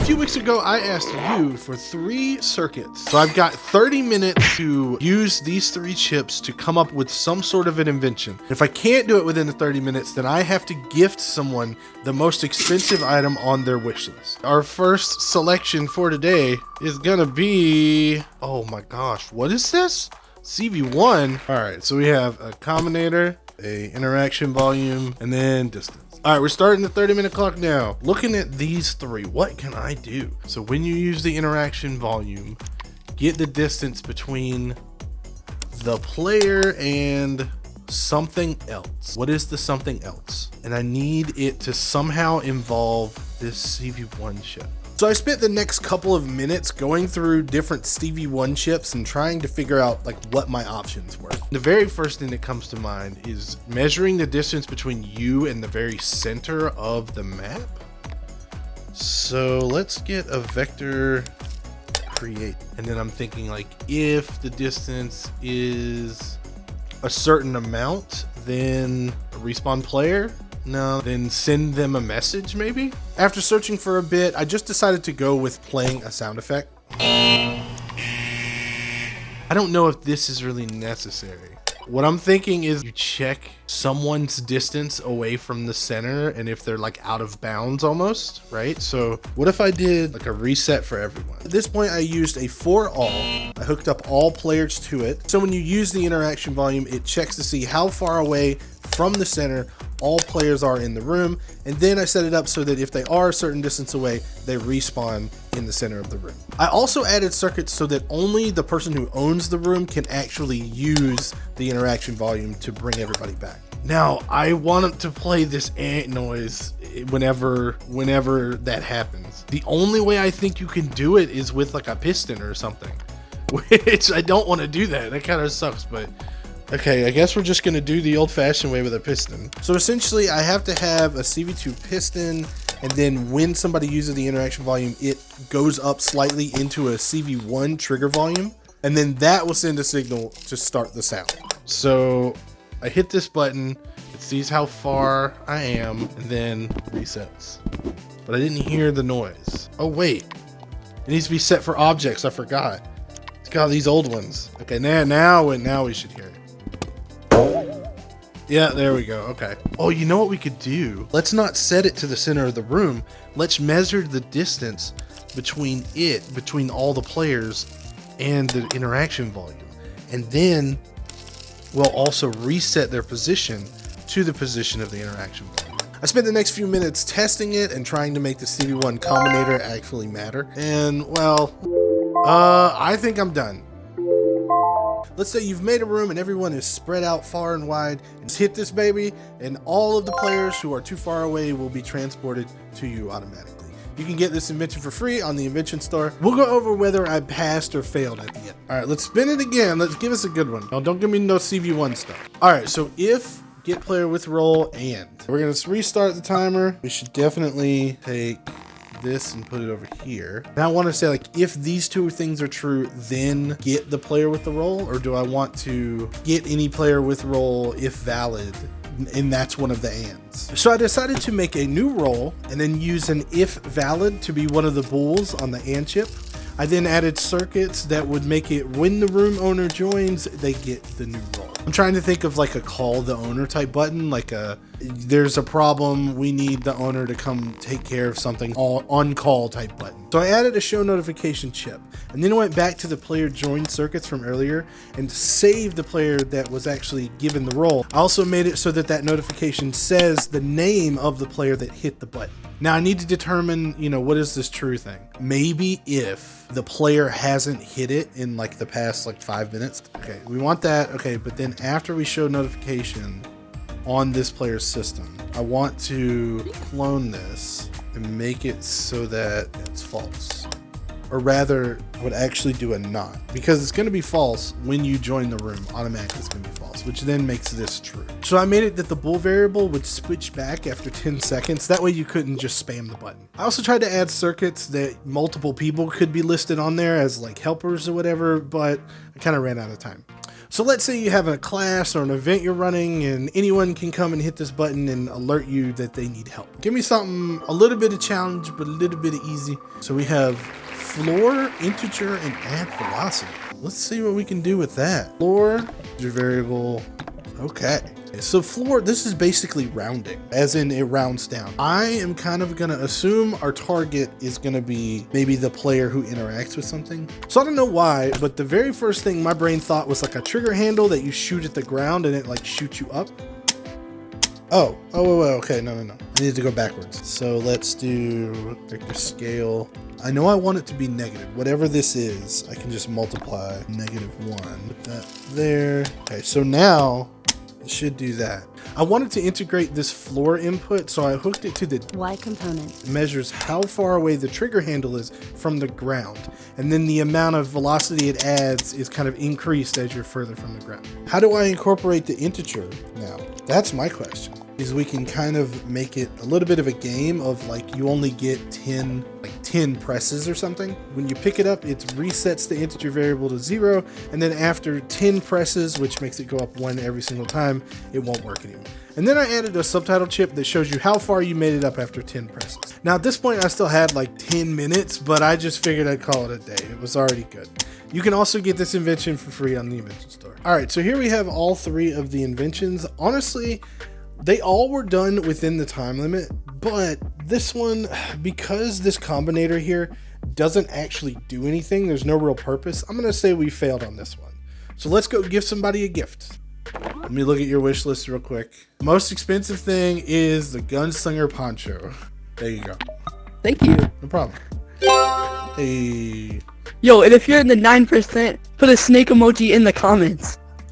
few weeks ago, I asked you for 3 circuits. So I've got 30 minutes to use these 3 chips to come up with some sort of an invention. If I can't do it within the 30 minutes, then I have to gift someone the most expensive item on their wish list. Our first selection for today is gonna be, oh my gosh, what is this? CV1. All right, so we have a combinator, a interaction volume, and then distance. All right, we're starting the 30-minute clock now. Looking at these 3, what can I do? So when you use the interaction volume, get the distance between the player and something else. What is the something else? And I need it to somehow involve this CV1 chip. So I spent the next couple of minutes going through different CV1 chips and trying to figure out like what my options were. The very first thing that comes to mind is measuring the distance between you and the very center of the map. So let's get a vector create. And then I'm thinking like, if the distance is a certain amount, then a respawn player. No, then send them a message maybe? After searching for a bit, I just decided to go with playing a sound effect. I don't know if this is really necessary. What I'm thinking is you check someone's distance away from the center and if they're like out of bounds almost, right? So what if I did like a reset for everyone? At this point, I used a for all. I hooked up all players to it. So when you use the interaction volume, it checks to see how far away from the center all players are in the room, and then I set it up so that if they are a certain distance away, they respawn in the center of the room. I also added circuits so that only the person who owns the room can actually use the interaction volume to bring everybody back. Now, I want to play this ant noise whenever that happens. The only way I think you can do it is with like a piston or something, which I don't want to do that. That kind of sucks, but okay, I guess we're just gonna do the old-fashioned way with a piston. So essentially, I have to have a CV2 piston, and then when somebody uses the interaction volume, it goes up slightly into a CV1 trigger volume, and then that will send a signal to start the sound. So I hit this button, it sees how far I am, and then resets. But I didn't hear the noise. Oh wait, it needs to be set for objects, I forgot. It's got these old ones. Okay, now we should hear it. Yeah, there we go. Okay. Oh, you know what we could do? Let's not set it to the center of the room. Let's measure the distance between all the players and the interaction volume. And then we'll also reset their position to the position of the interaction volume. I spent the next few minutes testing it and trying to make the CV1 combinator actually matter. And well, I think I'm done. Let's say you've made a room and everyone is spread out far and wide, and just hit this baby and all of the players who are too far away will be transported to you automatically. You can get this invention for free on the invention store. We'll go over whether I passed or failed at the end. All right, let's spin it again. Let's give us a good one. No, don't give me no CV1 stuff. All right, so if get player with role and we're gonna restart the timer. We should definitely take this and put it over here. Now I want to say like, if these 2 things are true, then get the player with the role, or do I want to get any player with role if valid, and that's one of the ands. So I decided to make a new role and then use an if valid to be one of the bools on the and chip. I then added circuits that would make it when the room owner joins, they get the new role. I'm trying to think of like a call the owner type button, like there's a problem, we need the owner to come take care of something, on call type button. So I added a show notification chip, and then I went back to the player join circuits from earlier and saved the player that was actually given the role. I also made it so that that notification says the name of the player that hit the button. Now I need to determine, what is this true thing? Maybe if the player hasn't hit it in like the past like 5 minutes. Okay, we want that. Okay, but then after we show notification on this player's system, I want to clone this and make it so that it's false. Or rather, I would actually do a not, because it's going to be false when you join the room. Automatically it's going to be false, which then makes this true. So I made it that the bool variable would switch back after 10 seconds. That way you couldn't just spam the button. I also tried to add circuits that multiple people could be listed on there as like helpers or whatever, but I kind of ran out of time. So let's say you have a class or an event you're running and anyone can come and hit this button and alert you that they need help. Give me something, a little bit of challenge, but a little bit of easy. So we have floor, integer, and add velocity. Let's see what we can do with that. Floor, your variable, okay. So floor, this is basically rounding, as in it rounds down. I am kind of gonna assume our target is gonna be maybe the player who interacts with something. So I don't know why, but the very first thing my brain thought was like a trigger handle that you shoot at the ground and it like shoots you up. Oh, okay, no. I need to go backwards. So let's do vector scale. I know I want it to be negative. Whatever this is, I can just multiply -1. Put that there. Okay, so now it should do that. I wanted to integrate this floor input, so I hooked it to the Y component. It measures how far away the trigger handle is from the ground, and then the amount of velocity it adds is kind of increased as you're further from the ground. How do I incorporate the integer now? That's my question. Is we can kind of make it a little bit of a game of like you only get 10 presses or something. When you pick it up, it resets the integer variable to 0, and then after 10 presses, which makes it go up 1 every single time, it won't work anymore. And then I added a subtitle chip that shows you how far you made it up after 10 presses. Now at this point I still had like 10 minutes, but I just figured I'd call it a day. It was already good. You can also get this invention for free on the invention store. All right, so here we have all 3 of the inventions. Honestly, they all were done within the time limit, but this one, because this combinator here doesn't actually do anything, there's no real purpose, I'm gonna say we failed on this one. So let's go give somebody a gift. Let me look at your wish list real quick. Most expensive thing is the gunslinger poncho. There you go. Thank you. No problem. Hey. Yo, and if you're in the 9%, put a snake emoji in the comments.